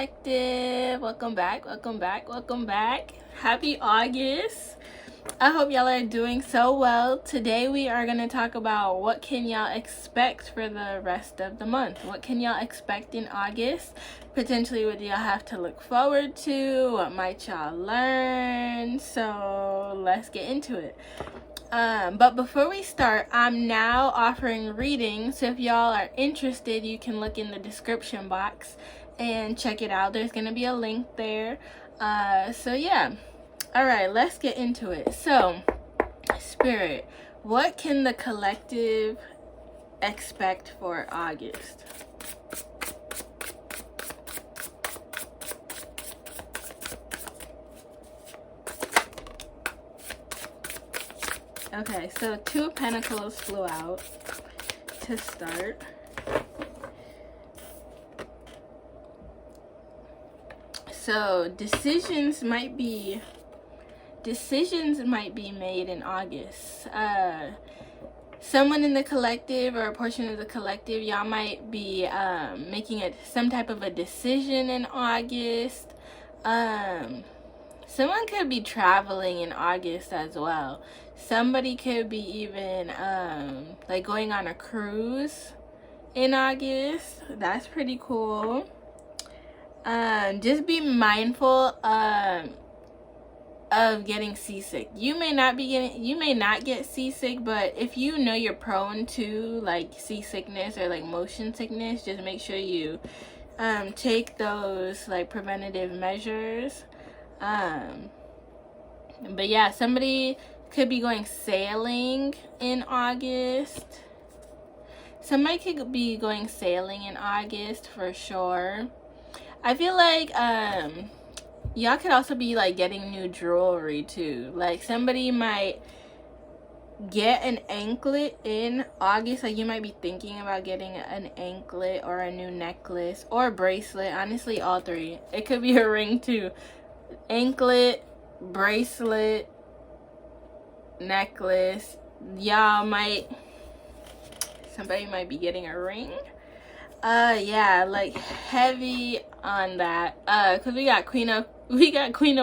Collective. Welcome back. Happy August. I hope y'all are doing so well. Today we are going to talk about what can y'all expect for the rest of the month. What can y'all expect in August? Potentially what y'all have to look forward to. What might y'all learn? So let's get into it. But before we start, I'm now offering readings. So if y'all are interested, you can look in the description box and check it out. There's going to be a link there. So yeah. All right, let's get into it. So, Spirit, what can the collective expect for August? Okay, so Two of Pentacles flew out to start. So, decisions might be made in August. Someone in the collective or a portion of the collective, y'all might be making some type of a decision in August. Someone could be traveling in August as well. Somebody could be even like going on a cruise in August. That's pretty cool. Just be mindful of getting seasick. You may not get seasick, but if you know you're prone to like seasickness or like motion sickness, just make sure you take those like preventative measures. But yeah, somebody could be going sailing in August. Somebody could be going sailing in August for sure. I feel like y'all could also be like getting new jewelry too. Like somebody might get an anklet in August. Like you might be thinking about getting an anklet or a new necklace or a bracelet. Honestly, all three. It could be a ring too. Anklet, bracelet, necklace. Somebody might be getting a ring. Yeah, like heavy on that. Cause we got Queen of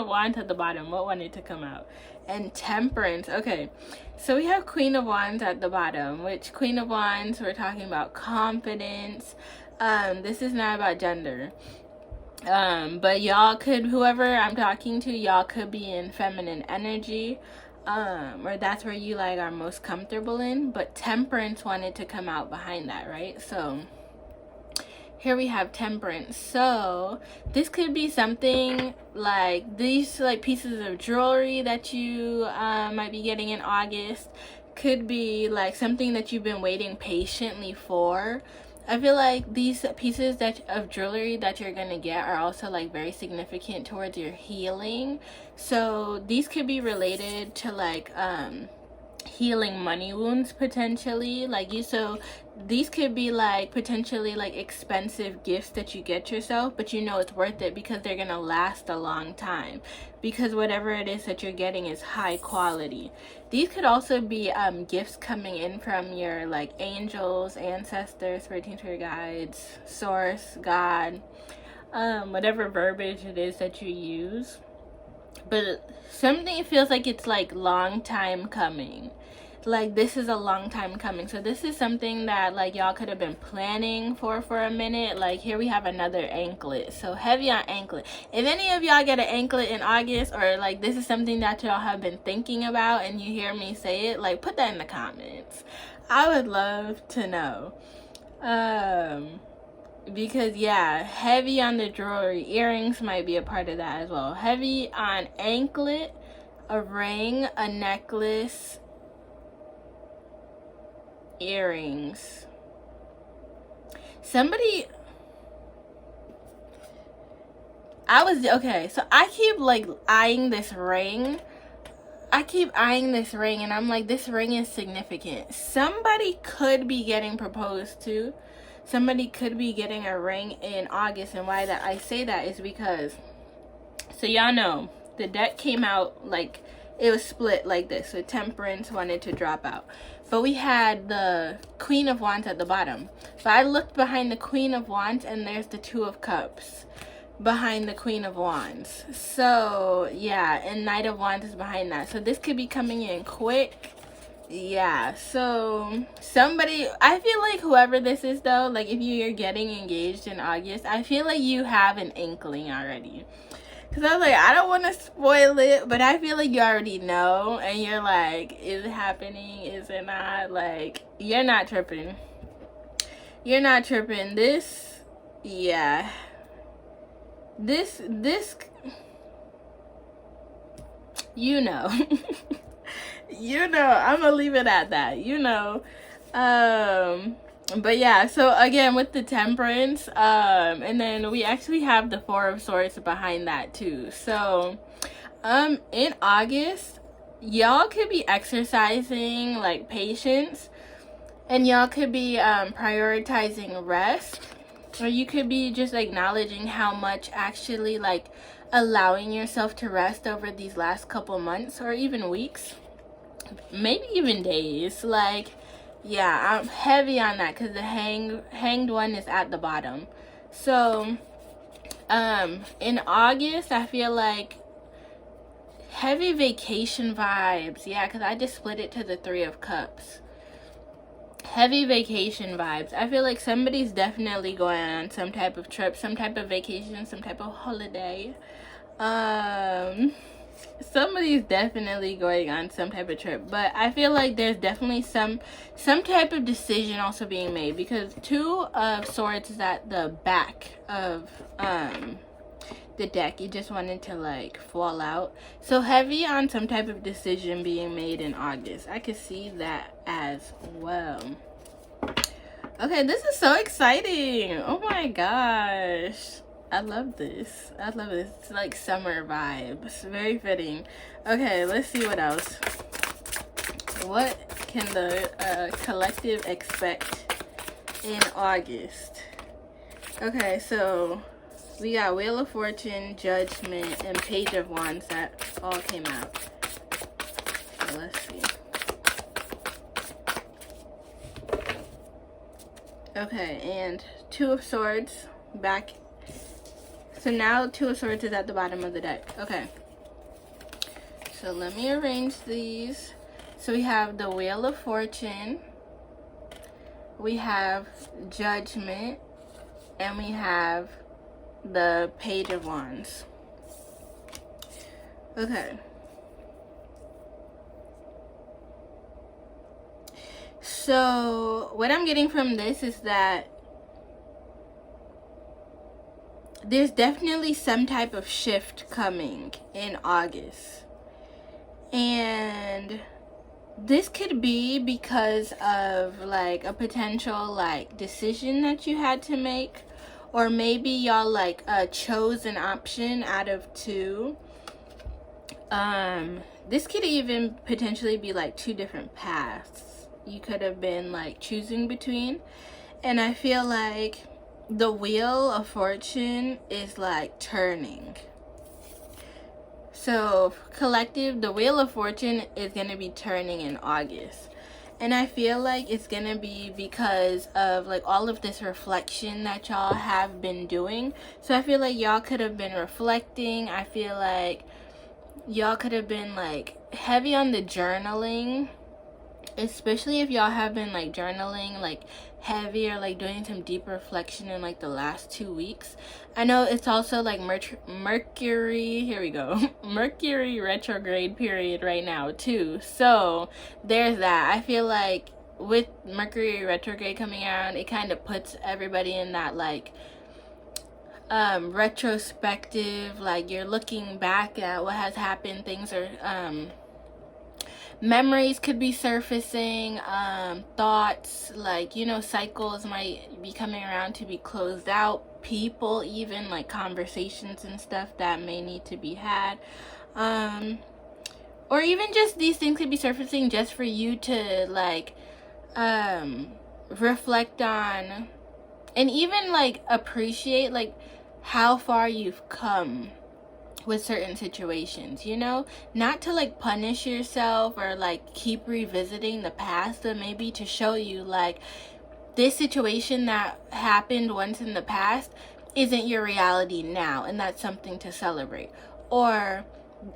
Wands at the bottom. What wanted to come out? And Temperance. Okay, so we have Queen of Wands at the bottom, which Queen of Wands, we're talking about confidence. This is not about gender. But y'all could, whoever I'm talking to, y'all could be in feminine energy. Or that's where you like are most comfortable in. But Temperance wanted to come out behind that, right? So here we have Temperance. So this could be something like these like pieces of jewelry that you might be getting in August. Could be like something that you've been waiting patiently for. I feel like these pieces of jewelry that you're gonna get are also like very significant towards your healing. So these could be related to like healing money wounds potentially. So these could be like potentially like expensive gifts that you get yourself, but you know it's worth it because they're gonna last a long time, because whatever it is that you're getting is high quality. These could also be gifts coming in from your like angels, ancestors, spiritual spirit guides, source, God, whatever verbiage it is that you use. But something feels like it's like long time coming. Like this is a long time coming. So this is something that like y'all could have been planning for a minute. Like here we have another anklet. So heavy on anklet. If any of y'all get an anklet in August, or like this is something that y'all have been thinking about and you hear me say it, like put that in the comments. I would love to know. Because yeah, heavy on the jewelry. Earrings might be a part of that as well. Heavy on anklet, a ring, a necklace, earrings. Okay, so I keep like eyeing this ring. And I'm like, this ring is significant. Somebody could be getting proposed to. Somebody could be getting a ring in August. And why that I say that is because, so y'all know, the deck came out like it was split like this. So Temperance wanted to drop out. But we had the Queen of Wands at the bottom. So I looked behind the Queen of Wands and there's the Two of Cups. behind the Queen of Wands. So yeah, and Knight of Wands is behind that. So this could be coming in quick. Yeah, so somebody, I feel like whoever this is though, like if you're getting engaged in August, I feel like you have an inkling already. Because I was like, I don't want to spoil it, but I feel like you already know. And you're like, is it happening? Is it not? Like, you're not tripping. You're not tripping. This, yeah. This, you know. You know, I'm gonna leave it at that, you know. But yeah, so again with the Temperance, and then we actually have the Four of Swords behind that too. So in August, y'all could be exercising like patience, and y'all could be prioritizing rest, or you could be just acknowledging how much actually like allowing yourself to rest over these last couple months or even weeks, maybe even days. Like, yeah, I'm heavy on that because the hanged one is at the bottom. So in August, I feel like heavy vacation vibes. Yeah, because I just split it to the Three of Cups. Heavy vacation vibes. I feel like somebody's definitely going on some type of trip, some type of vacation, some type of holiday. Somebody's definitely going on some type of trip, but I feel like there's definitely some type of decision also being made, because Two of Swords is at the back of the deck. You just wanted to like fall out, so heavy on some type of decision being made in August. I could see that as well. Okay, this is so exciting. Oh my gosh, I love this. I love this. It's like summer vibes. Very fitting. Okay, let's see what else. What can the collective expect in August? Okay, so we got Wheel of Fortune, Judgment, and Page of Wands that all came out. So let's see. Okay, and Two of Swords back. So now Two of Swords is at the bottom of the deck. Okay. So let me arrange these. So we have the Wheel of Fortune. We have Judgment. And we have the Page of Wands. Okay. So what I'm getting from this is that there's definitely some type of shift coming in August. And this could be because of like a potential like decision that you had to make, or maybe y'all like chose an option out of two. This could even potentially be like two different paths you could have been like choosing between. And I feel like the Wheel of Fortune is like turning. So collective, the Wheel of Fortune is going to be turning in August. And I feel like it's going to be because of like all of this reflection that y'all have been doing. So I feel like y'all could have been reflecting. I feel like y'all could have been like heavy on the journaling, especially if y'all have been like journaling like heavy or like doing some deep reflection in like the last 2 weeks. I know it's also like Mercury, here we go, Mercury retrograde period right now too, so there's that. I feel like with Mercury retrograde coming around, it kind of puts everybody in that like retrospective, like you're looking back at what has happened. Things are memories could be surfacing, thoughts, like, you know, cycles might be coming around to be closed out, people, even like conversations and stuff that may need to be had, or even just these things could be surfacing just for you to like reflect on and even like appreciate like how far you've come with certain situations, you know, not to like punish yourself or like keep revisiting the past, but maybe to show you like this situation that happened once in the past, isn't your reality now, and that's something to celebrate. Or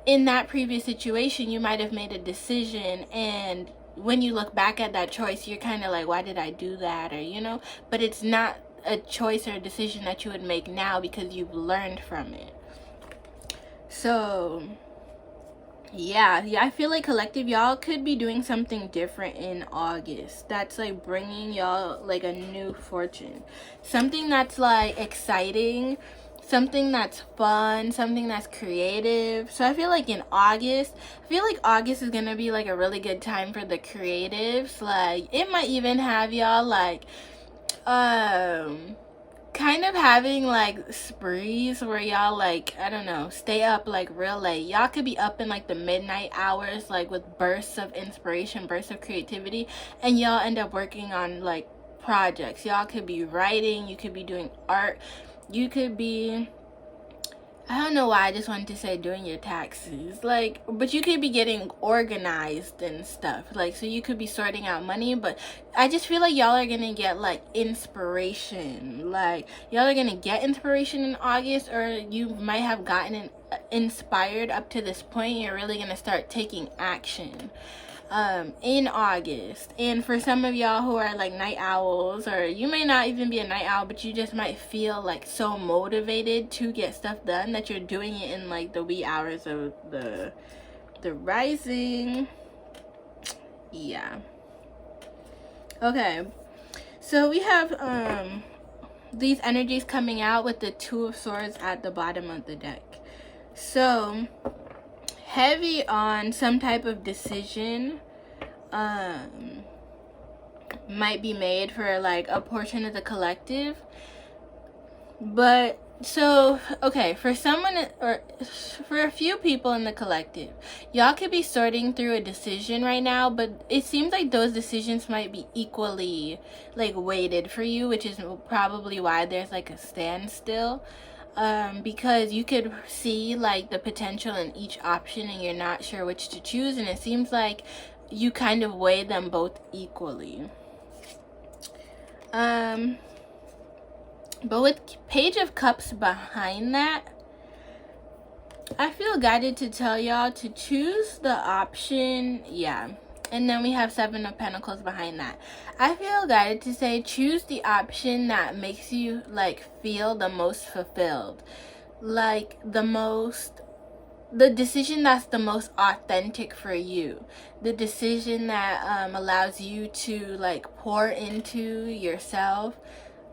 in that previous situation, you might have made a decision, and when you look back at that choice, you're kind of like, why did I do that? Or, you know, but it's not a choice or a decision that you would make now because you've learned from it. So yeah, I feel like collective, y'all could be doing something different in August that's like bringing y'all like a new fortune, something that's like exciting, something that's fun, something that's creative. So I feel like in August, is gonna be like a really good time for the creatives. Like it might even have y'all like kind of having like sprees where y'all like, I don't know, stay up like real late. Y'all could be up in like the midnight hours, like with bursts of inspiration, bursts of creativity, and y'all end up working on like projects. Y'all could be writing, you could be doing art, you could be, I don't know why I just wanted to say doing your taxes, like, but you could be getting organized and stuff, like, so you could be sorting out money. But I just feel like y'all are gonna get like inspiration, like y'all are gonna get inspiration in August, or you might have gotten inspired up to this point. You're really gonna start taking action in August. And for some of y'all who are like night owls, or you may not even be a night owl, but you just might feel like so motivated to get stuff done that you're doing it in like the wee hours of the rising. Yeah. Okay, so we have these energies coming out with the Two of Swords at the bottom of the deck. So heavy on some type of decision might be made for like a portion of the collective. But so okay, for someone, or for a few people in the collective, y'all could be sorting through a decision right now, but it seems like those decisions might be equally like weighted for you, which is probably why there's like a standstill. Because you could see like the potential in each option and you're not sure which to choose, and it seems like you kind of weigh them both equally. But with Page of Cups behind that, I feel guided to tell y'all to choose the option, yeah. And then we have Seven of Pentacles behind that. I feel guided to say choose the option that makes you like feel the most fulfilled. Like the decision that's the most authentic for you. The decision that allows you to like pour into yourself,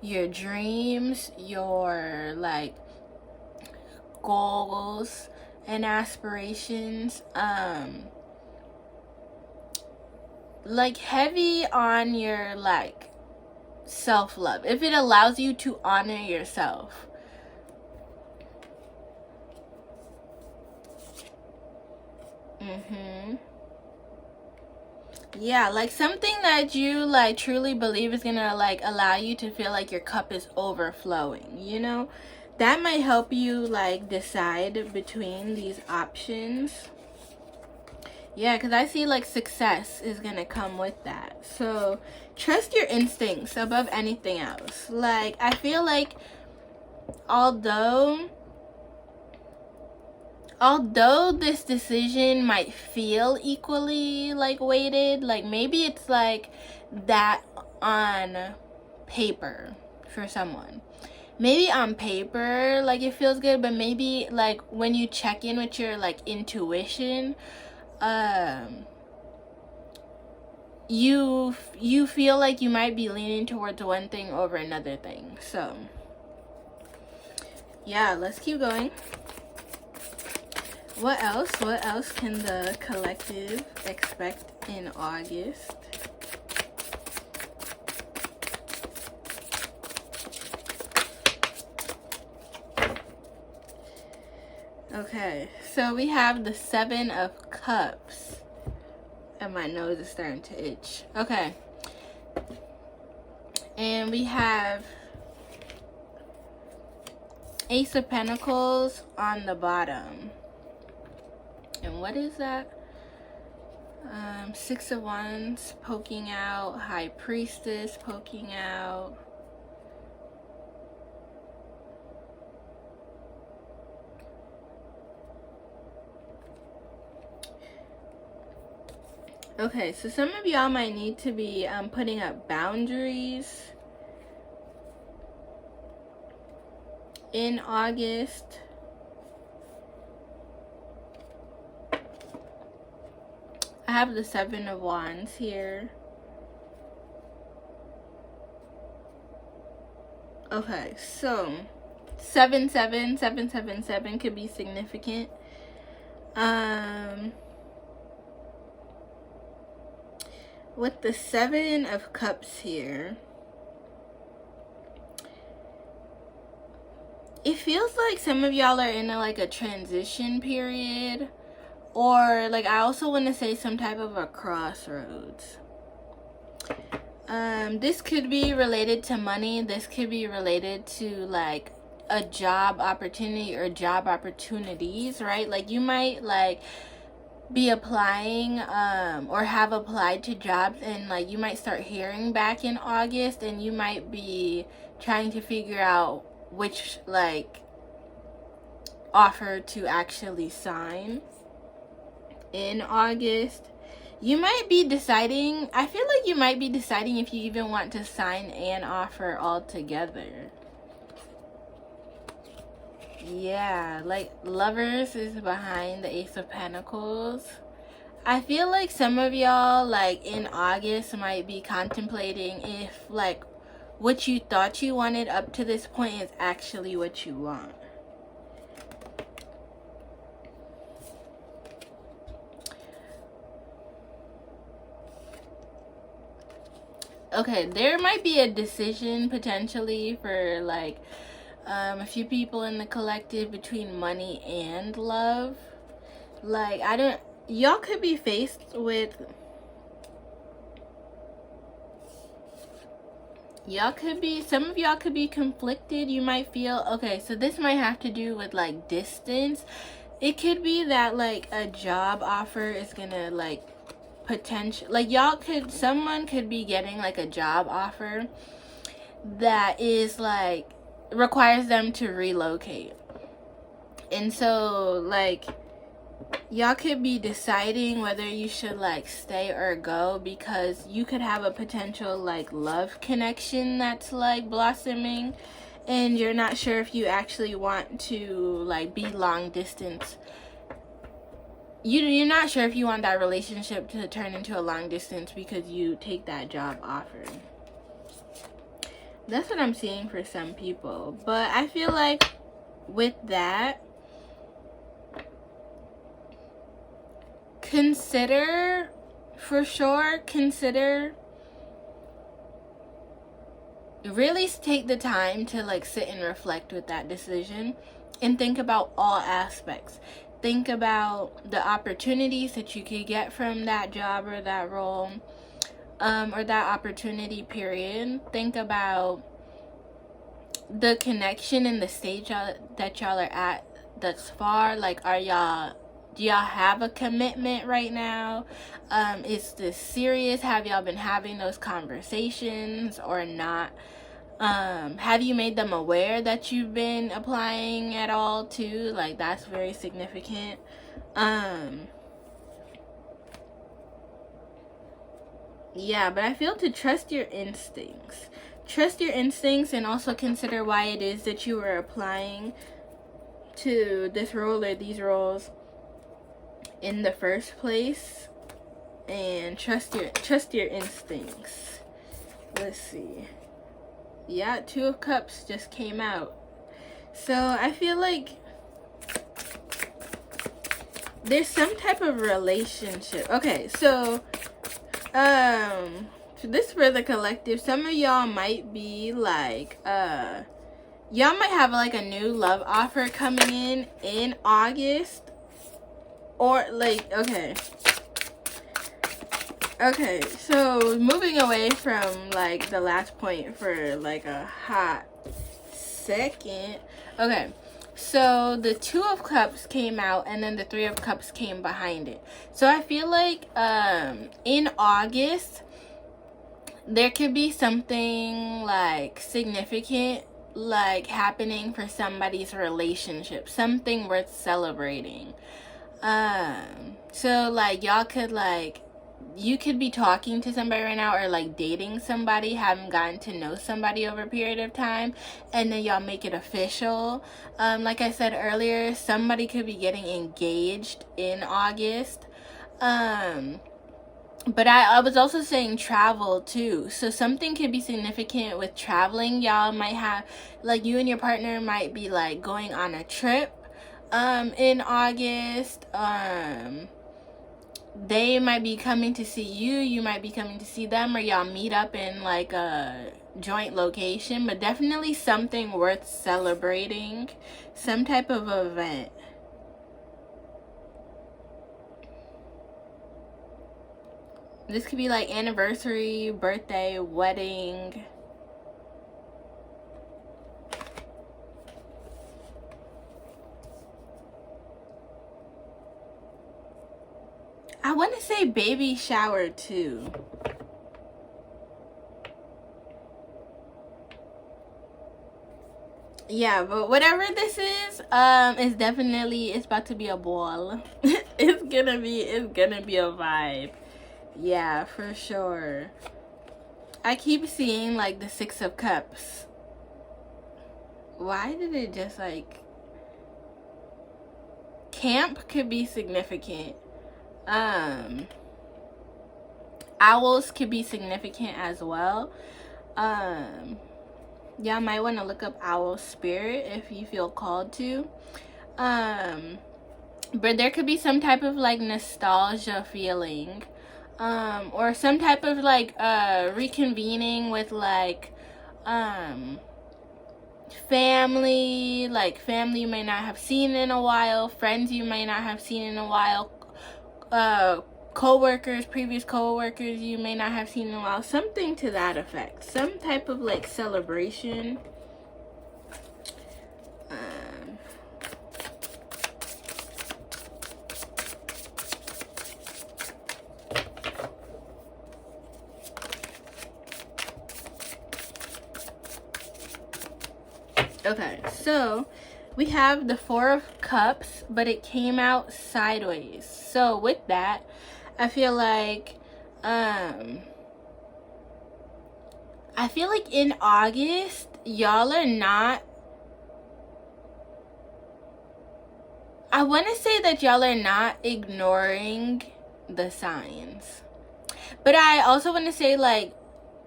your dreams, your like goals and aspirations. Like heavy on your like self-love, if it allows you to honor yourself. Yeah, like something that you like truly believe is gonna like allow you to feel like your cup is overflowing, you know? That might help you like decide between these options. Yeah, because I see like success is gonna come with that. So trust your instincts above anything else. Like I feel like although this decision might feel equally like weighted, like maybe it's like that on paper for someone. Maybe on paper like it feels good, but maybe like when you check in with your like intuition, you feel like you might be leaning towards one thing over another thing. So yeah, let's keep going. What else can the collective expect in August? Okay, so we have the Seven of Cups. And my nose is starting to itch. Okay. And we have Ace of Pentacles on the bottom. And what is that? Six of Wands poking out. High Priestess poking out. Okay, so some of y'all might need to be putting up boundaries in August. I have the 7 of Wands here. Okay, so 77777 could be significant. With the 7 of Cups here, it feels like some of y'all are in a transition period, or like I also want to say some type of a crossroads. This could be related to money. This could be related to like a job opportunity or job opportunities, right? Like you might like be applying or have applied to jobs, and like you might start hearing back in August, and you might be trying to figure out which like offer to actually sign in August. You might be deciding, I feel like you might be deciding if you even want to sign an offer altogether. Yeah, like Lovers is behind the Ace of Pentacles. I feel like some of y'all like in August might be contemplating if like what you thought you wanted up to this point is actually what you want. Okay, there might be a decision potentially for like a few people in the collective between money and love. Like y'all could be faced with, some of y'all could be conflicted. You might feel, okay, so this might have to do with like distance. It could be that like a job offer is gonna like potential, like someone could be getting like a job offer that is like requires them to relocate, and so like y'all could be deciding whether you should like stay or go, because you could have a potential like love connection that's like blossoming, and you're not sure if you actually want to like be long distance. You're not sure if you want that relationship to turn into a long distance because you take that job offer. That's what I'm seeing for some people. But I feel like with that, consider really take the time to like sit and reflect with that decision and think about all aspects. Think about the opportunities that you could get from that job or that role, or that opportunity period. Think about the connection and the stage that y'all are at thus far. Like, do y'all have a commitment right now? Is this serious? Have y'all been having those conversations or not? Have you made them aware that you've been applying at all too? Like, that's very significant. Yeah, but I feel to trust your instincts. Trust your instincts, and also consider why it is that you are applying to this role or these roles in the first place. And trust your instincts. Let's see. Yeah, 2 of Cups just came out. So I feel like there's some type of relationship. Okay, so this for the collective. Some of y'all might be like y'all might have like a new love offer coming in August, or like Okay, so moving away from like the last point for like a hot second. Okay, so the 2 of Cups came out, and then the 3 of Cups came behind it. So I feel like in August there could be something like significant like happening for somebody's relationship, something worth celebrating. So like y'all could like you could be talking to somebody right now, or like dating somebody, haven't gotten to know somebody over a period of time, and then y'all make it official. Like I said earlier, somebody could be getting engaged in August. But I was also saying travel too. So something could be significant with traveling. Y'all might have, like, you and your partner might be like going on a trip in August. They might be coming to see you, you might be coming to see them, or y'all meet up in like a joint location. But definitely something worth celebrating, some type of event. This could be like anniversary, birthday, wedding. I want to say baby shower too. Yeah, but whatever this is definitely, it's about to be a ball. it's gonna be a vibe. Yeah, for sure. I keep seeing like the 6 of Cups. Why did it just like... Camp could be significant. Owls could be significant as well. Y'all might want to look up owl spirit if you feel called to. But there could be some type of like nostalgia feeling, or some type of like reconvening with like family, like family you may not have seen in a while, friends you may not have seen in a while, co-workers, previous co-workers you may not have seen in a while, something to that effect, some type of like celebration. Okay, so we have the 4 of Cups, but it came out sideways. So with that, I feel like in August, y'all are not... I want to say that y'all are not ignoring the signs. But I also want to say, like,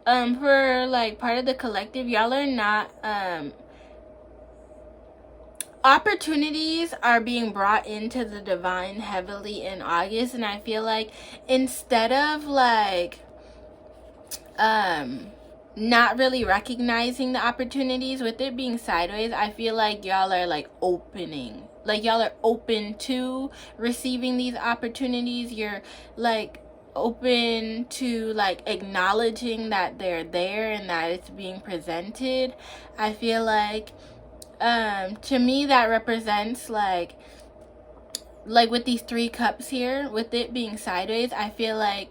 for like part of the collective, y'all are not opportunities are being brought into the divine heavily in August, and I feel like instead of like not really recognizing the opportunities with it being sideways, I feel like y'all are like opening, like y'all are open to receiving these opportunities. You're like open to like acknowledging that they're there and that it's being presented. I feel like to me that represents like with these 3 cups here, with it being sideways, I feel like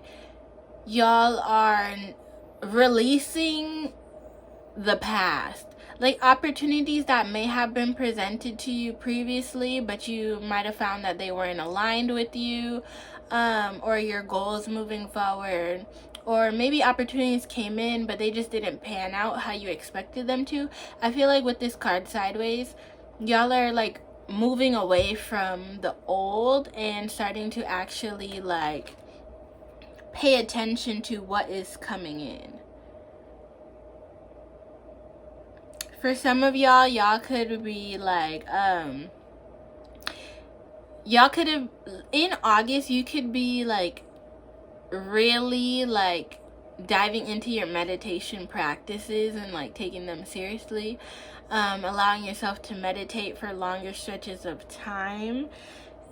y'all are releasing the past, like opportunities that may have been presented to you previously, but you might have found that they weren't aligned with you, or your goals moving forward. Or maybe opportunities came in, but they just didn't pan out how you expected them to. I feel like with this card sideways, y'all are like moving away from the old and starting to actually like pay attention to what is coming in. For some of y'all could be like, y'all could have, in August, you could be like really like diving into your meditation practices and like taking them seriously, allowing yourself to meditate for longer stretches of time,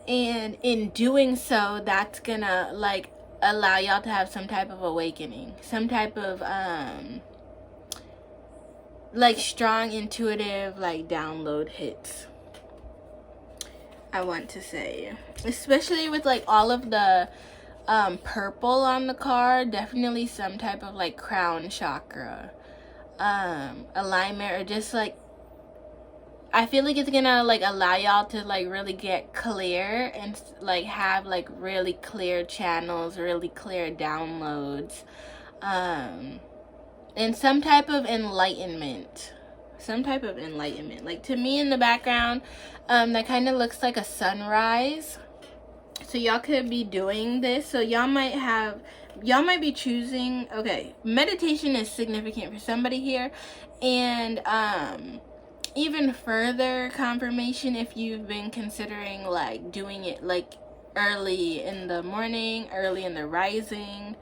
and in doing so, that's gonna like allow y'all to have some type of awakening, some type of like strong intuitive like download hits, I want to say, especially with like all of the purple on the card. Definitely some type of like crown chakra alignment, or just like I feel like it's gonna like allow y'all to like really get clear and like have like really clear channels, really clear downloads, and some type of enlightenment. Like to me in the background, that kind of looks like a sunrise. So y'all could be doing this. So y'all might be choosing, okay, meditation is significant for somebody here. And even further confirmation if you've been considering like doing it like early in the morning, early in the rising,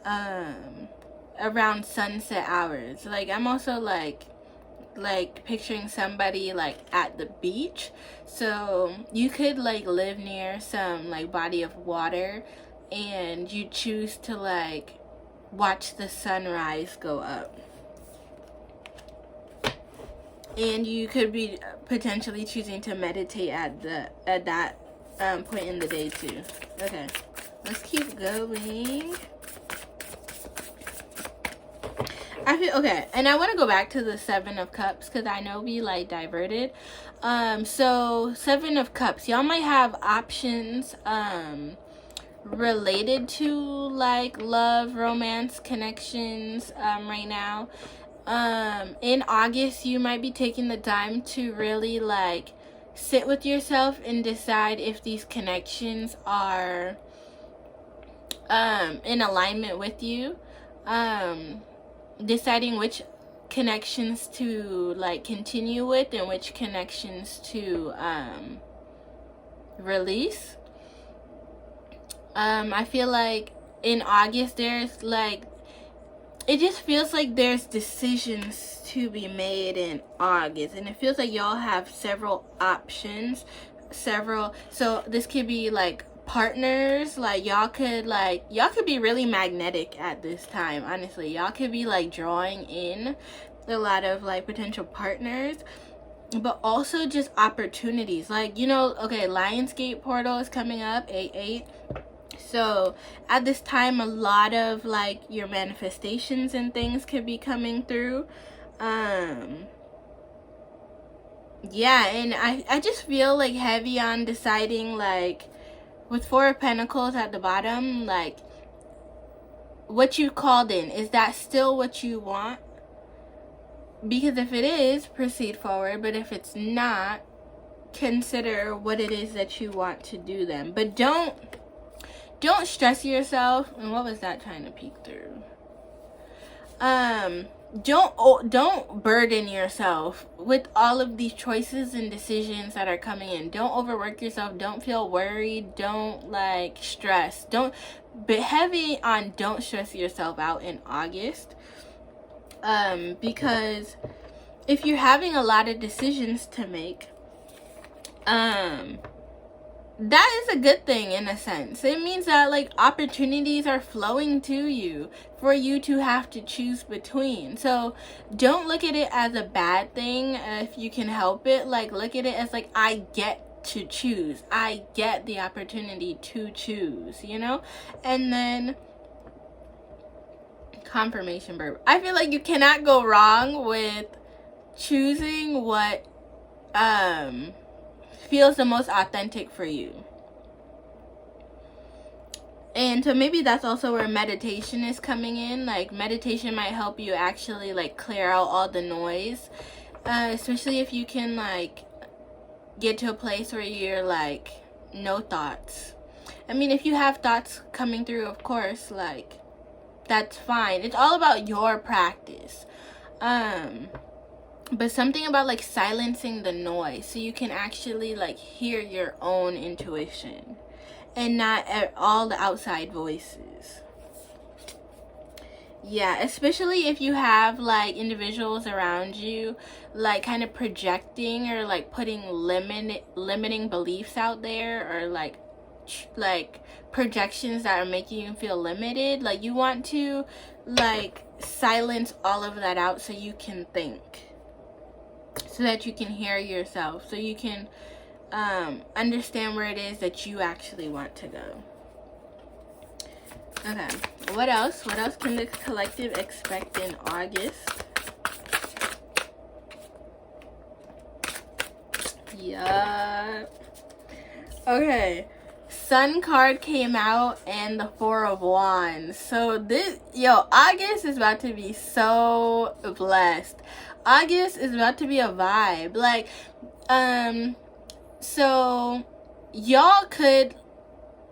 around sunset hours. Like I'm also like picturing somebody like at the beach, so you could like live near some like body of water and you choose to like watch the sunrise go up, and you could be potentially choosing to meditate at that point in the day too. Okay, let's keep going. I feel okay, and I want to go back to the Seven of Cups because I know we like diverted. So Seven of Cups, y'all might have options related to like love, romance, connections right now. In August, you might be taking the time to really like sit with yourself and decide if these connections are in alignment with you. Deciding which connections to like continue with and which connections to release. I feel like in August there's like, it just feels like there's decisions to be made in August, and it feels like y'all have several options, so this could be like partners. Like y'all could be really magnetic at this time. Honestly, y'all could be like drawing in a lot of like potential partners, but also just opportunities. Like, you know, okay, Lionsgate portal is coming up 8/8. So at this time, a lot of like your manifestations and things could be coming through. Yeah, and I just feel like heavy on deciding, like with Four of Pentacles at the bottom, like what you called in, is that still what you want? Because if it is, proceed forward, but if it's not, consider what it is that you want to do then. But don't stress yourself. And what was that trying to peek through? Don't burden yourself with all of these choices and decisions that are coming in. Don't overwork yourself. Don't feel worried. Don't like stress. Don't be heavy on don't stress yourself out in August. Because if you're having a lot of decisions to make, that is a good thing in a sense. It means that like opportunities are flowing to you for you to have to choose between. So don't look at it as a bad thing if you can help it. Like look at it as like, I get to choose. I get the opportunity to choose, you know? And then confirmation verb. I feel like you cannot go wrong with choosing what feels the most authentic for you. And so maybe that's also where meditation is coming in. Like meditation might help you actually like clear out all the noise, especially if you can like get to a place where you're like no thoughts. I mean, if you have thoughts coming through, of course, like that's fine. It's all about your practice. But something about like silencing the noise so you can actually like hear your own intuition and not all the outside voices. Yeah, especially if you have like individuals around you like kind of projecting or like putting limiting beliefs out there, or like projections that are making you feel limited. Like you want to like silence all of that out so you can think, so that you can hear yourself, so you can understand where it is that you actually want to go. Okay, what else? What else can the collective expect in August? Yeah. Okay. Sun card came out and the Four of Wands. So August is about to be so blessed. August is about to be a vibe. Like, so y'all could,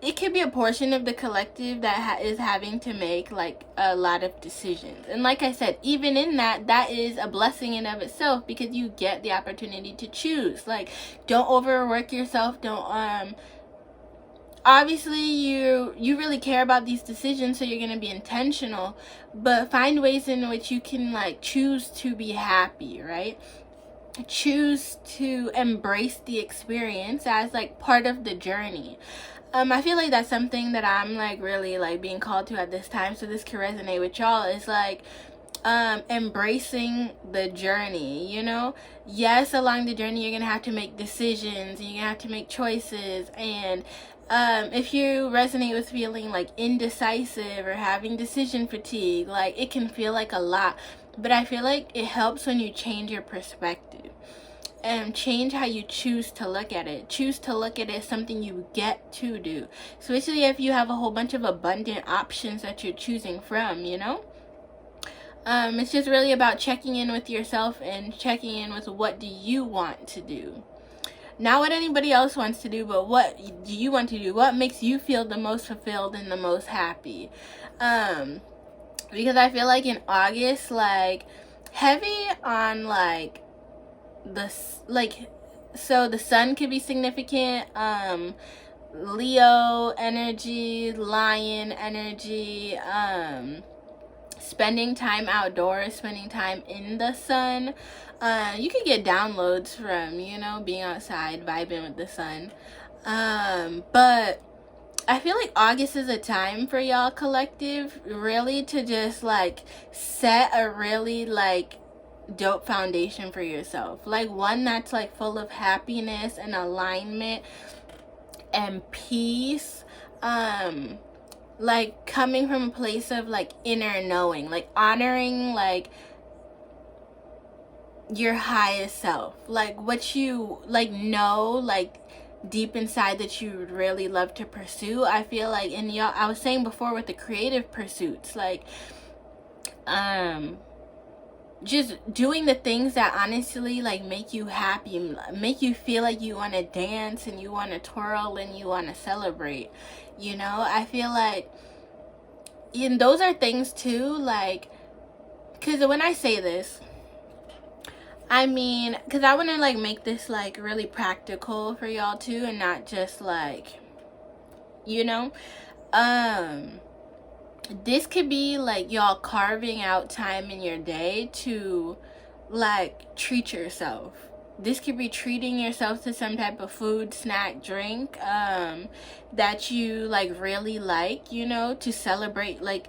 it could be a portion of the collective that is having to make like a lot of decisions. And like I said, even in that is a blessing in of itself, because you get the opportunity to choose. Like, don't overwork yourself. Don't obviously you really care about these decisions, so you're going to be intentional, but find ways in which you can like choose to be happy, right? Choose to embrace the experience as like part of the journey. I feel like that's something that I'm like really like being called to at this time, so this can resonate with y'all. Is like embracing the journey, you know? Yes, along the journey you're gonna have to make decisions, and you're gonna have to make choices, and if you resonate with feeling like indecisive or having decision fatigue, like it can feel like a lot, but I feel like it helps when you change your perspective and change how you choose to look at it. Choose to look at it as something you get to do, especially if you have a whole bunch of abundant options that you're choosing from, you know? It's just really about checking in with yourself and checking in with what do you want to do. Not what anybody else wants to do, but what do you want to do? What makes you feel the most fulfilled and the most happy? Because I feel like in August, like, heavy on like so the sun could be significant, Leo energy, lion energy, spending time outdoors, spending time in the sun. You could get downloads from, you know, being outside, vibing with the sun. But I feel like August is a time for y'all collective really to just like set a really like dope foundation for yourself, like one that's like full of happiness and alignment and peace, like coming from a place of like inner knowing, like honoring like your highest self, like what you like know like deep inside that you would really love to pursue. I feel like, and y'all, I was saying before with the creative pursuits, like just doing the things that honestly like make you happy, make you feel like you want to dance and you want to twirl and you want to celebrate, you know? I feel like, and those are things too, like, because when I say this, I mean, because I want to like make this like really practical for y'all too, and not just like, you know, this could be like y'all carving out time in your day to like treat yourself. This could be treating yourself to some type of food, snack, drink that you like really like, you know, to celebrate. Like,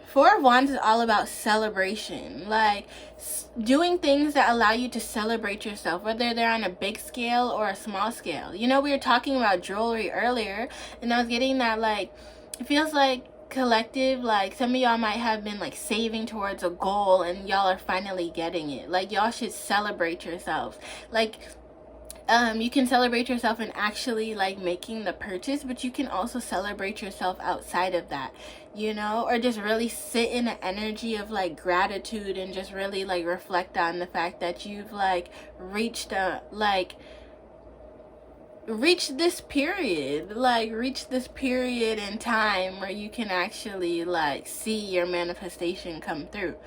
Four of Wands is all about celebration, like doing things that allow you to celebrate yourself, whether they're on a big scale or a small scale. You know, we were talking about jewelry earlier, and I was getting that like it feels like collective, like some of y'all might have been like saving towards a goal and y'all are finally getting it. Like, y'all should celebrate yourselves. Like, you can celebrate yourself in actually like making the purchase, but you can also celebrate yourself outside of that, you know, or just really sit in an energy of like gratitude and just really like reflect on the fact that you've like reached this period in time where you can actually like see your manifestation come through.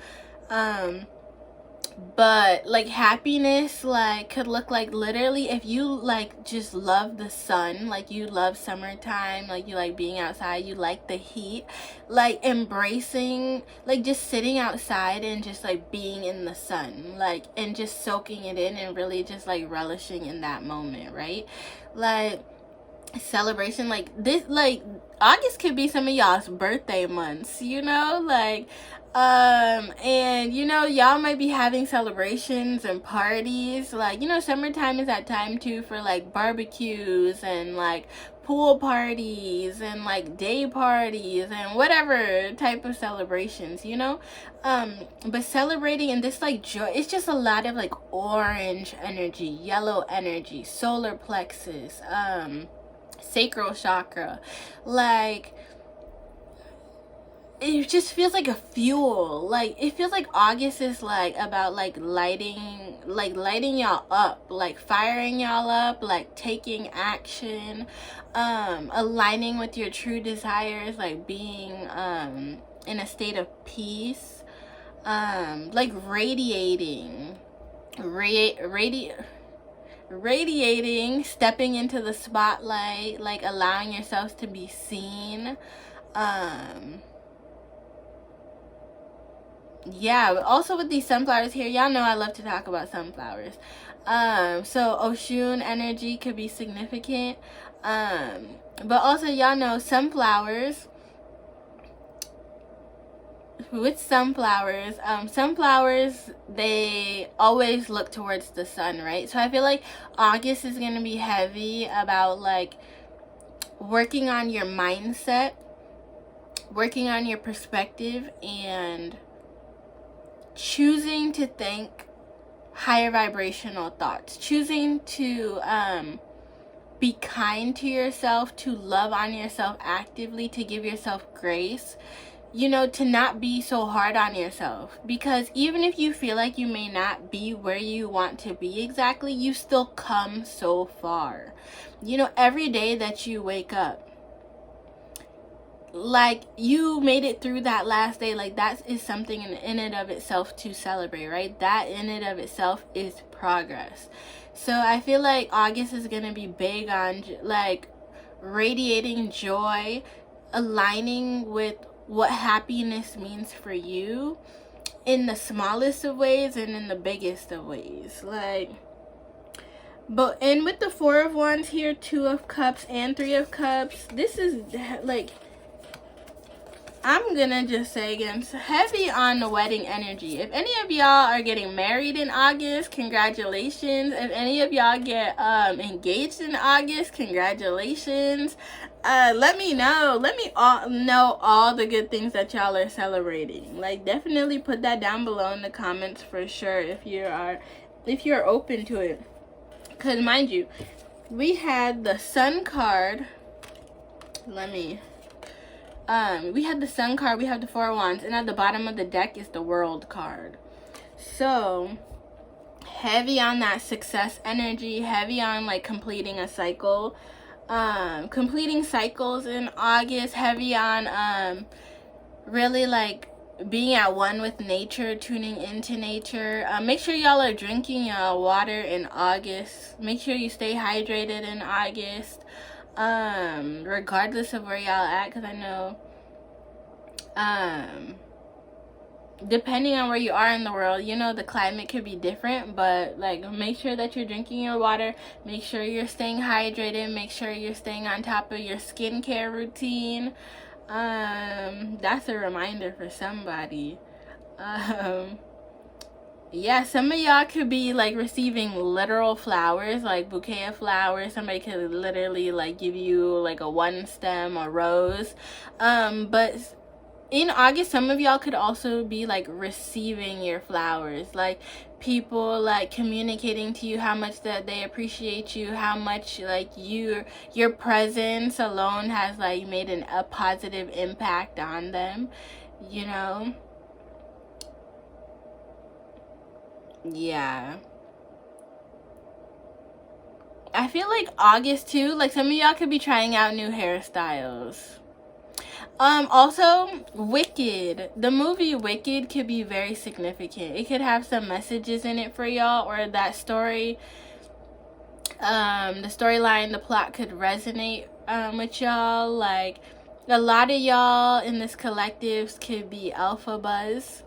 But like happiness like could look like literally if you like just love the sun, like you love summertime, like you like being outside, you like the heat, like embracing, like just sitting outside and just like being in the sun, like, and just soaking it in and really just like relishing in that moment, right? Like celebration, like this, like August could be some of y'all's birthday months, you know, like and you know, y'all might be having celebrations and parties, like, you know, summertime is that time too for like barbecues and like pool parties and like day parties and whatever type of celebrations, you know. But celebrating in this like joy, it's just a lot of like orange energy, yellow energy, solar plexus, sacral chakra, like it just feels like a fuel. Like it feels like August is like about like lighting y'all up, like firing y'all up, like taking action, aligning with your true desires, like being in a state of peace, like radiating, stepping into the spotlight, like allowing yourselves to be seen. Yeah, also with these sunflowers here, y'all know I love to talk about sunflowers. So Oshun energy could be significant. But also y'all know sunflowers, with sunflowers, they always look towards the sun, right? So I feel like August is going to be heavy about like working on your mindset, working on your perspective, and choosing to think higher vibrational thoughts, choosing to be kind to yourself, to love on yourself actively, to give yourself grace, you know, to not be so hard on yourself. Because even if you feel like you may not be where you want to be exactly, you still come so far. You know, every day that you wake up, like you made it through that last day, like that is something in and of itself to celebrate, right? That in and of itself is progress. So I feel like August is gonna be big on like radiating joy, aligning with what happiness means for you in the smallest of ways and in the biggest of ways. Like, but and with the Four of Wands here, Two of Cups and Three of Cups, this is like, I'm gonna just say again, heavy on the wedding energy. If any of y'all are getting married in August, congratulations. If any of y'all get engaged in August, congratulations. Let me know. Let me know all the good things that y'all are celebrating. Like, definitely put that down below in the comments for sure if you're open to it. Cause mind you, we had the Sun card. We had the Sun card, we have the Four of Wands, and at the bottom of the deck is the World card. So heavy on that success energy, heavy on like completing a cycle, completing cycles in August, heavy on really like being at one with nature, tuning into nature. Make sure y'all are drinking y'all water in August. Make sure you stay hydrated in August, regardless of where y'all at, because I know depending on where you are in the world, you know, the climate could be different, but like make sure that you're drinking your water, make sure you're staying hydrated, make sure you're staying on top of your skincare routine. That's a reminder for somebody. Yeah, some of y'all could be like receiving literal flowers, like bouquet of flowers. Somebody could literally like give you like a one stem or rose. But in August, some of y'all could also be like receiving your flowers, like people like communicating to you how much that they appreciate you, how much like your presence alone has like made a positive impact on them, you know. Yeah, I feel like August too, like some of y'all could be trying out new hairstyles. Also, Wicked. The movie Wicked could be very significant. It could have some messages in it for y'all, or that story, the storyline, the plot could resonate with y'all. Like, a lot of y'all in this collectives could be alpha buzz.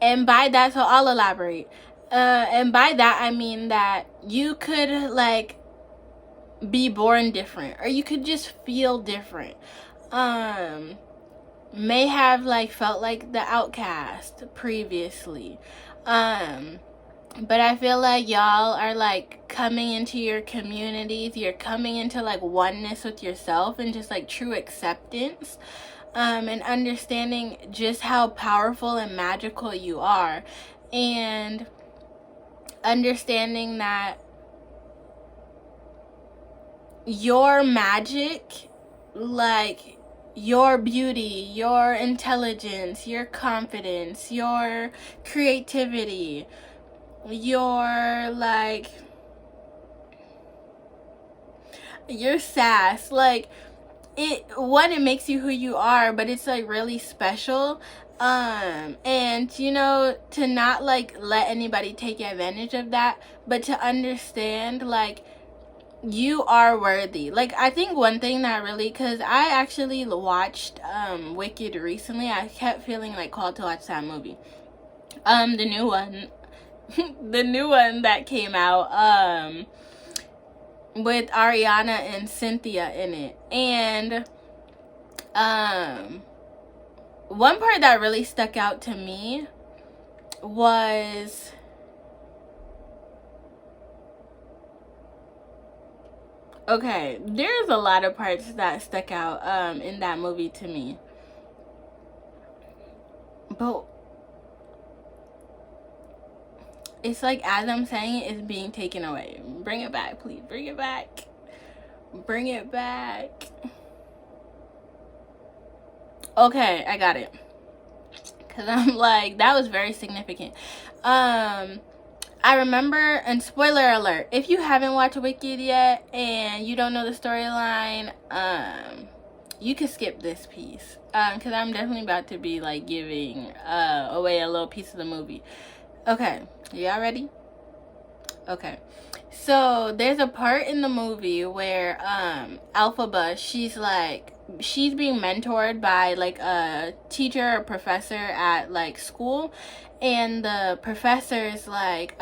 And by that, so I'll elaborate. And by that I mean that you could like be born different, or you could just feel different. May have like felt like the outcast previously. But I feel like y'all are like coming into your communities, you're coming into like oneness with yourself and just like true acceptance, and understanding just how powerful and magical you are, and understanding that your magic, like your beauty, your intelligence, your confidence, your creativity, your like your sass, like it makes you who you are, but it's like really special. And you know, to not like let anybody take advantage of that, but to understand like you are worthy. Like I think one thing that really, because I actually watched Wicked recently, I kept feeling like called to watch that movie, the new one. The new one that came out, with Ariana and Cynthia in it. And one part that really stuck out to me was okay, there's a lot of parts that stuck out in that movie to me. But it's like, as I'm saying it, it's being taken away. Bring it back, please. Bring it back. Bring it back. Okay, I got it. Because I'm like, that was very significant. I remember, and spoiler alert, if you haven't watched Wicked yet and you don't know the storyline, you can skip this piece. Because I'm definitely about to be like giving away a little piece of the movie. Okay, y'all ready? Okay, so there's a part in the movie where Alphaba, she's being mentored by like a teacher or professor at like school, and the professor's like,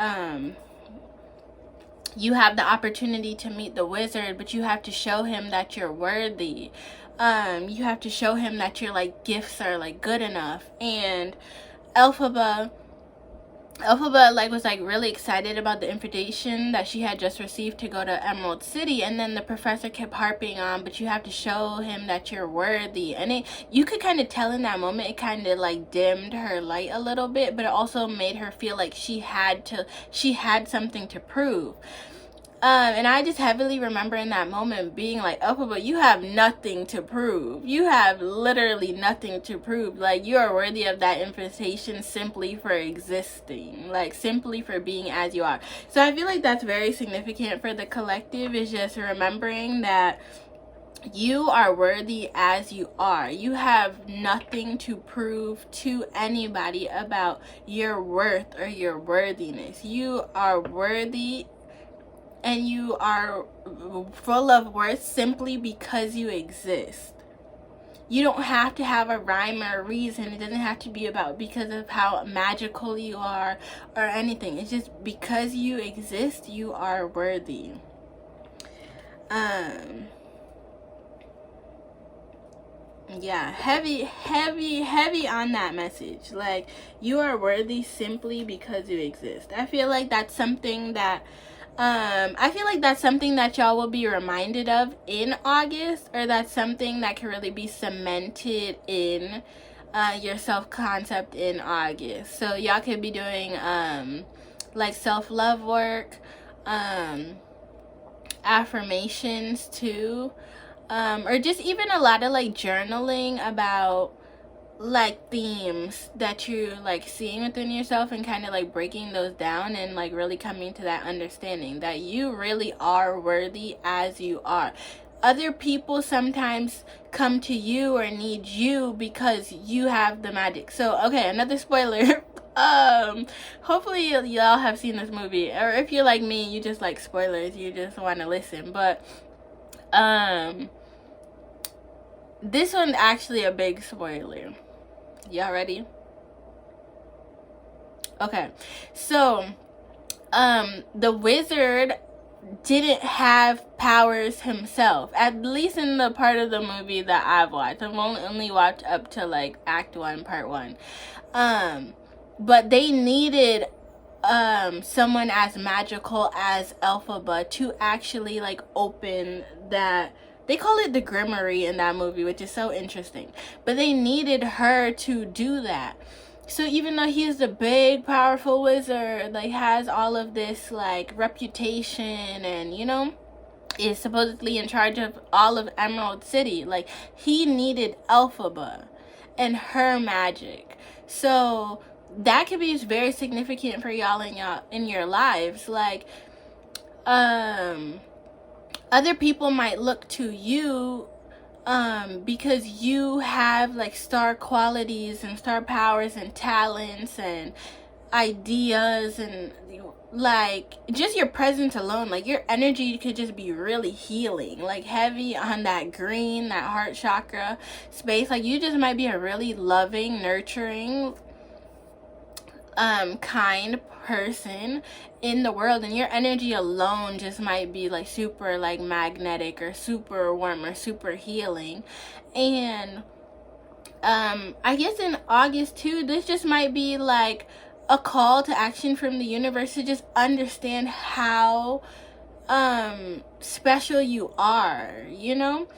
you have the opportunity to meet the wizard, but you have to show him that you're worthy. You have to show him that your like gifts are like good enough. And Elphaba like was like really excited about the invitation that she had just received to go to Emerald City, and then the professor kept harping on, but you have to show him that you're worthy. And you could kind of tell in that moment, it kind of like dimmed her light a little bit, but it also made her feel like she had something to prove. And I just heavily remember in that moment being like, oh, but you have nothing to prove. You have literally nothing to prove. Like, you are worthy of that invitation simply for existing. Like, simply for being as you are. So I feel like that's very significant for the collective, is just remembering that you are worthy as you are. You have nothing to prove to anybody about your worth or your worthiness. You are worthy, and you are full of worth simply because you exist. You don't have to have a rhyme or a reason. It doesn't have to be about because of how magical you are or anything. It's just because you exist, you are worthy. Yeah, heavy on that message. Like, you are worthy simply because you exist. I feel like that's something that y'all will be reminded of in August, or that's something that can really be cemented in your self-concept in August. So y'all could be doing like self-love work, affirmations too, or just even a lot of like journaling about like themes that you like seeing within yourself, and kind of like breaking those down and like really coming to that understanding that you really are worthy as you are. Other people sometimes come to you or need you because you have the magic. So okay, another spoiler. Hopefully y'all have seen this movie, or if you're like me, you just like spoilers, you just want to listen. But this one's actually a big spoiler. Y'all ready? Okay, so the wizard didn't have powers himself, at least in the part of the movie that I've watched. I've only watched up to like Act 1, Part 1. But they needed someone as magical as Elphaba to actually like open that. They call it the Grimory in that movie, which is so interesting. But they needed her to do that. So even though he is the big, powerful wizard, like has all of this like reputation and, you know, is supposedly in charge of all of Emerald City, like he needed Elphaba and her magic. So that could be very significant for y'all in your lives. Like other people might look to you because you have like star qualities and star powers and talents and ideas, and like just your presence alone, like your energy could just be really healing, like heavy on that green, that heart chakra space. Like you just might be a really loving, nurturing, kind person in the world, and your energy alone just might be like super like magnetic or super warm or super healing. And I guess in August too, this just might be like a call to action from the universe to just understand how special you are, you know.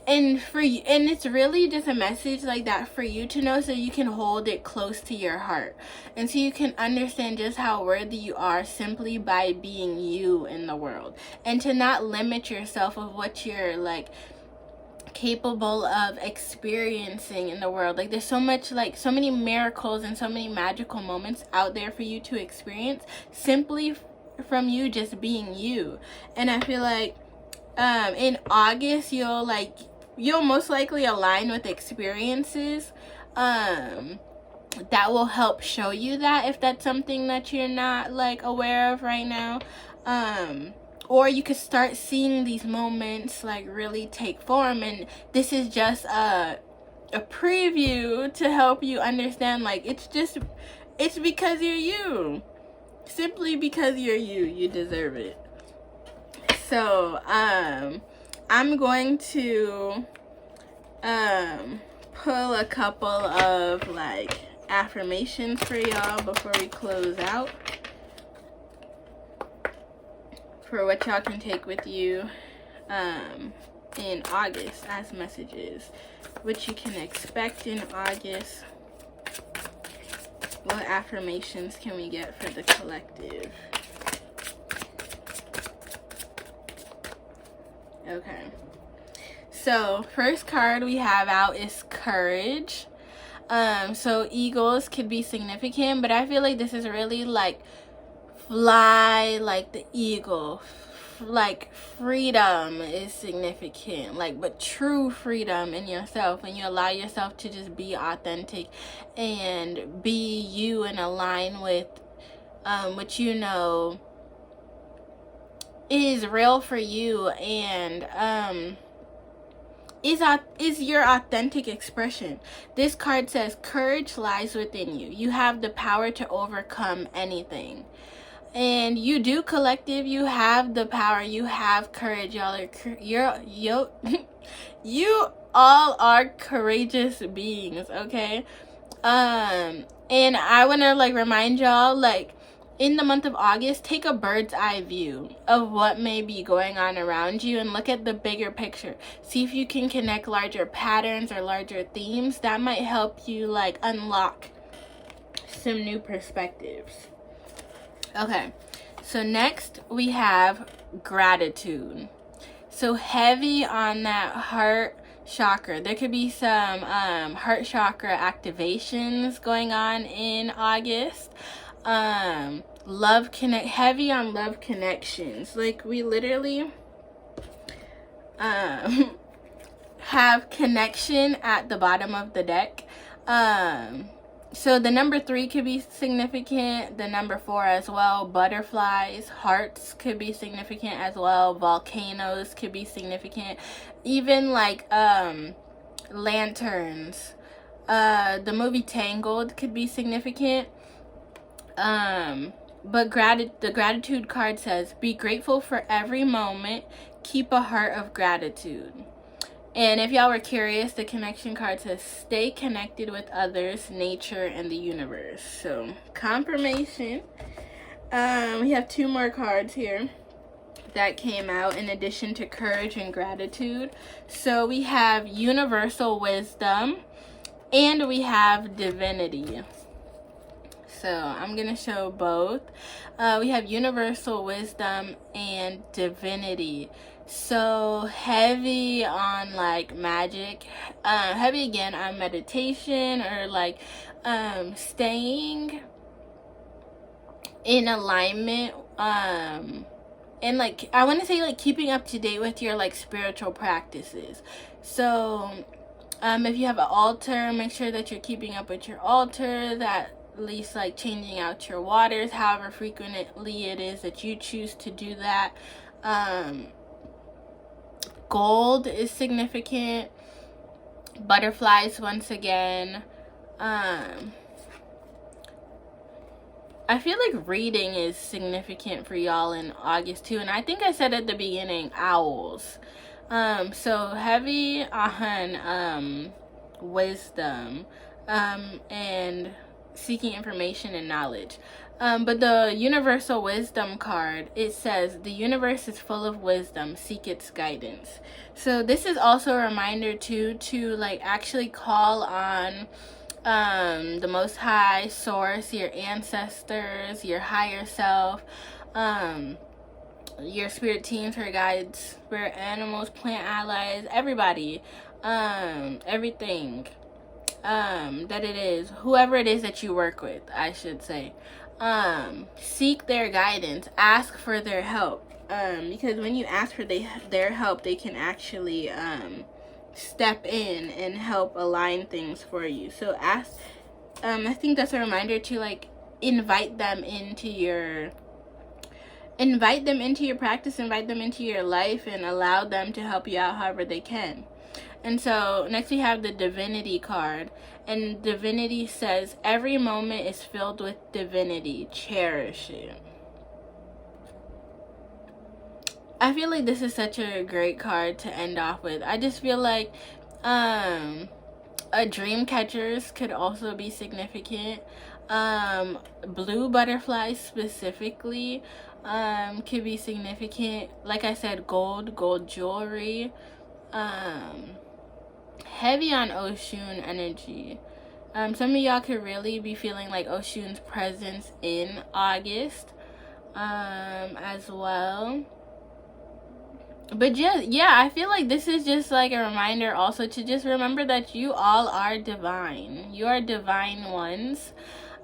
And for you, and it's really just a message like that for you to know, so you can hold it close to your heart, and so you can understand just how worthy you are simply by being you in the world, and to not limit yourself of what you're like capable of experiencing in the world. Like there's so much, like so many miracles and so many magical moments out there for you to experience simply from you just being you. And I feel like in August you'll most likely align with experiences that will help show you that, if that's something that you're not like aware of right now. Or you could start seeing these moments like really take form, and this is just a preview to help you understand, like it's because you're you. Simply because you're you deserve it. So I'm going to pull a couple of like affirmations for y'all before we close out, for what y'all can take with you in August as messages. What you can expect in August. What affirmations can we get for the collective? Okay. So first card we have out is Courage. So eagles could be significant, but I feel like this is really like fly like the eagle. Like freedom is significant, like, but true freedom in yourself, and you allow yourself to just be authentic and be you and align with what you know is real for you, and is your authentic expression. This card says courage lies within you. You have the power to overcome anything. And you do, collective. You have the power. You have courage. Y'all are you all are courageous beings, okay? And I want to like remind y'all, like, in the month of August, take a bird's eye view of what may be going on around you and look at the bigger picture. See if you can connect larger patterns or larger themes. That might help you like unlock some new perspectives. Okay, so next we have gratitude. So heavy on that heart chakra. There could be some heart chakra activations going on in August. Heavy on love connections. Like we literally have connection at the bottom of the deck. So the number 3 could be significant, the number 4 as well. Butterflies, hearts could be significant as well. Volcanoes could be significant. Even like lanterns. The movie Tangled could be significant. But the gratitude card says, be grateful for every moment. Keep a heart of gratitude. And if y'all were curious, the connection card says, stay connected with others, nature, and the universe. So, confirmation. We have 2 more cards here that came out in addition to courage and gratitude. So we have universal wisdom and we have divinity. So I'm gonna show both. We have universal wisdom and divinity. So heavy on like magic, heavy again on meditation, or like staying in alignment, and like I want to say like keeping up to date with your like spiritual practices. So if you have an altar, make sure that you're keeping up with your altar, that at least like changing out your waters however frequently it is that you choose to do that. Gold is significant. Butterflies once again. I feel like reading is significant for y'all in August too, and I think I said at the beginning owls. So heavy on wisdom, and seeking information and knowledge. But the universal wisdom card, it says the universe is full of wisdom, seek its guidance. So this is also a reminder too to like actually call on the Most High Source, your ancestors, your higher self, your spirit teams, your guides, spirit animals, plant allies, everybody, everything that it is, whoever it is that you work with, I should say. Seek their guidance, ask for their help, because when you ask for their help, they can actually step in and help align things for you. So ask, I think that's a reminder to like invite them into your practice, invite them into your life, and allow them to help you out however they can. And so next we have the divinity card, and divinity says every moment is filled with divinity, cherish it. I feel like this is such a great card to end off with. I just feel like a dream catchers could also be significant. Blue butterflies specifically could be significant. Like I said, gold jewelry. Heavy on Oshun energy. Some of y'all could really be feeling like Oshun's presence in August as well. But just, yeah, I feel like this is just like a reminder also to just remember that you all are divine. You are divine ones.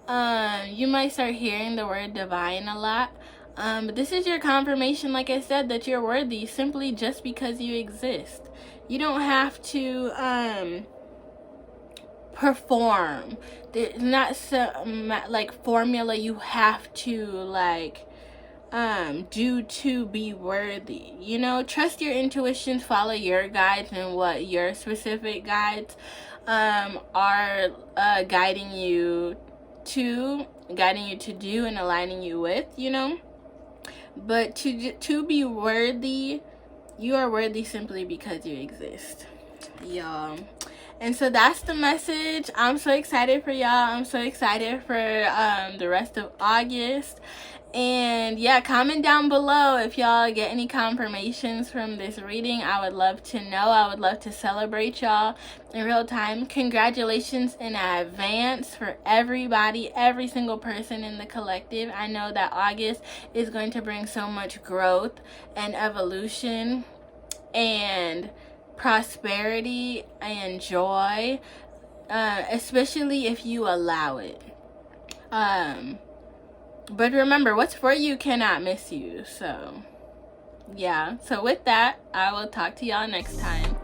You might start hearing the word divine a lot. But this is your confirmation, like I said, that you're worthy simply just because you exist. You don't have to perform. There's not some like formula you have to like do to be worthy. You know, trust your intuitions, follow your guides and what your specific guides are guiding you to do and aligning you with, you know. But to be worthy, you are worthy simply because you exist, y'all. And so that's the message. I'm so excited for y'all. I'm so excited for the rest of August. And yeah, comment down below if y'all get any confirmations from this reading. I would love to know. I would love to celebrate y'all in real time. Congratulations in advance for everybody, every single person in the collective. I know that August is going to bring so much growth and evolution and prosperity and joy, especially if you allow it. But remember, what's for you cannot miss you. So yeah, so with that, I will talk to y'all next time.